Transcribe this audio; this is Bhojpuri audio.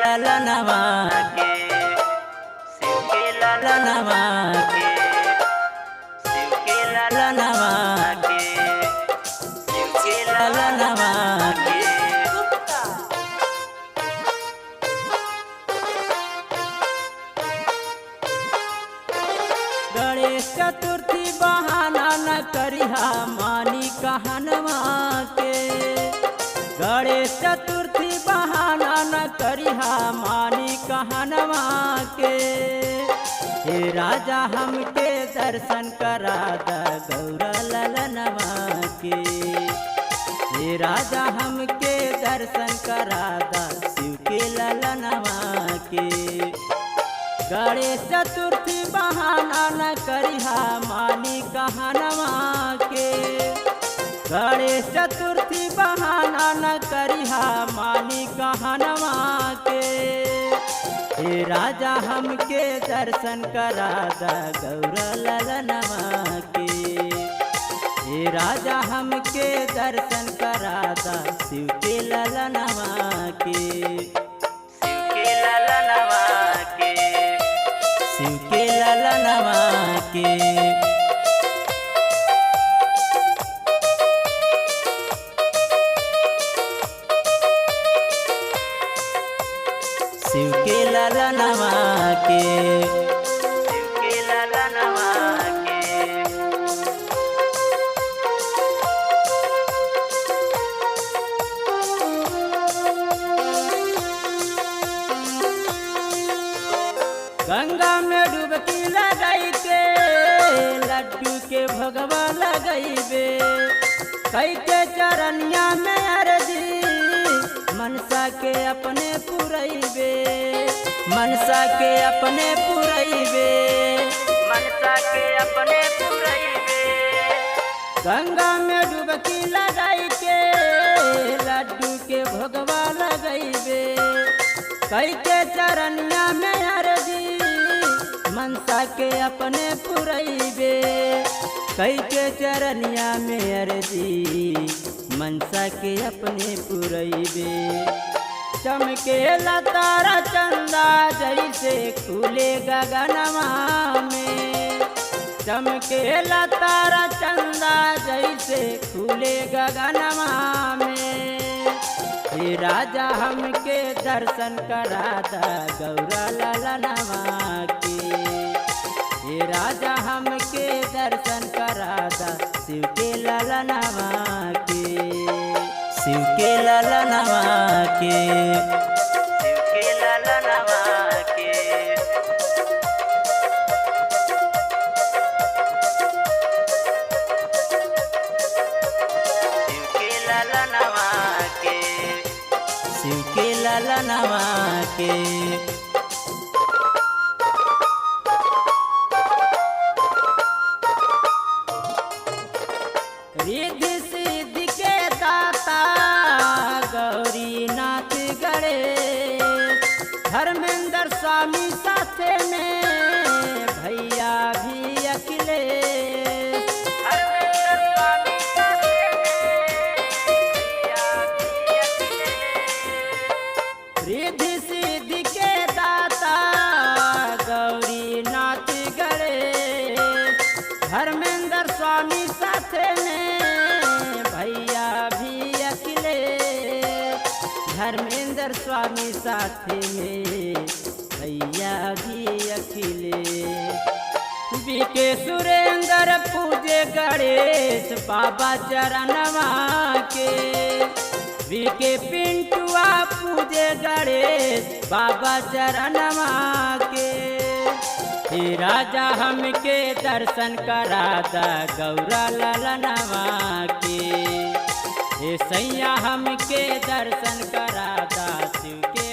ललनवा के, शिव के ललनवा के, शिव के ललनवा के, शिव के ललनवा के। गणेश चतुर्थी बहाना न करिहा मानी कहनवा के, गणेश चतुर्थी बहाना न करिहा मानी कहनवा के। हे राजा हमके दर्शन करा दा गौरा ललनवा के, हे राजा हमके दर्शन करा दा शिव के ललनवा के। गणेश चतुर्थी बहाना न करिहा मानी कहनवा के, गणेश चतुर्थी बहाना न करिहा मानी कहनवा के। हे राजा हमके दर्शन करा दा गौरा ललनवा के, हे राजा हमके दर्शन करा दा शिव के ललनवा के, शिव के ललनवा के, शिव के ललनवा के। शिव के ललनवा के, शिव के ललनवा के। गंगा में डुबकी लगाई के लड्डू के भगवा लगैबे, कई के चरनिया में अर्जी मनसा के अपने पुरैबे, मनसा के अपने पुरैबे, मनसा के अपने पुरैबे। गंगा में डुबकी लगाई के लड्डू के भगवा लगैबे, कई के चरनिया में अर्जी मनसा के अपने पुरैबे, कई के चरनिया में अर्जी मनसा के अपने पुरैबे। चमकेला तारा चंदा जैसे खुले गगनवा में, चमकेला तारा चंदा जैसे खुले गगनवा में। हे राजा हमके दर्शन करा दा गौरा ललनवा के, हे राजा हमके दर्शन करा दा शिव के ललनवा के, शिव के ललनवा के, शिव के ललनवा के। शिव के ललनवा के, शिव के ललनवा के। रिद्धि सिद्धि के दाता गौरी नाथ गणेश, धर्मेंद्र स्वामी साथे में भैया भी अखिलेश, धर्मेंद्र स्वामी साथे में भैया भी अखिलेश। रिद्धि सिद्धि के दाता गौरी नाथ गणेश, धर्मेंद्र स्वामी साथे में भैया भी अखिलेश, धर्मेंद्र स्वामी साथे में भैया भी अखिलेश। बीके सुरेंद्र पूजे गणेश बाबा चरणवा के, बीके पिंटुआ पूजे गणेश बाबा चरणवा के। हे राजा हमके दर्शन करा दा गौरा ललनवा के, हे सैया हमके दर्शन करा दा शिव के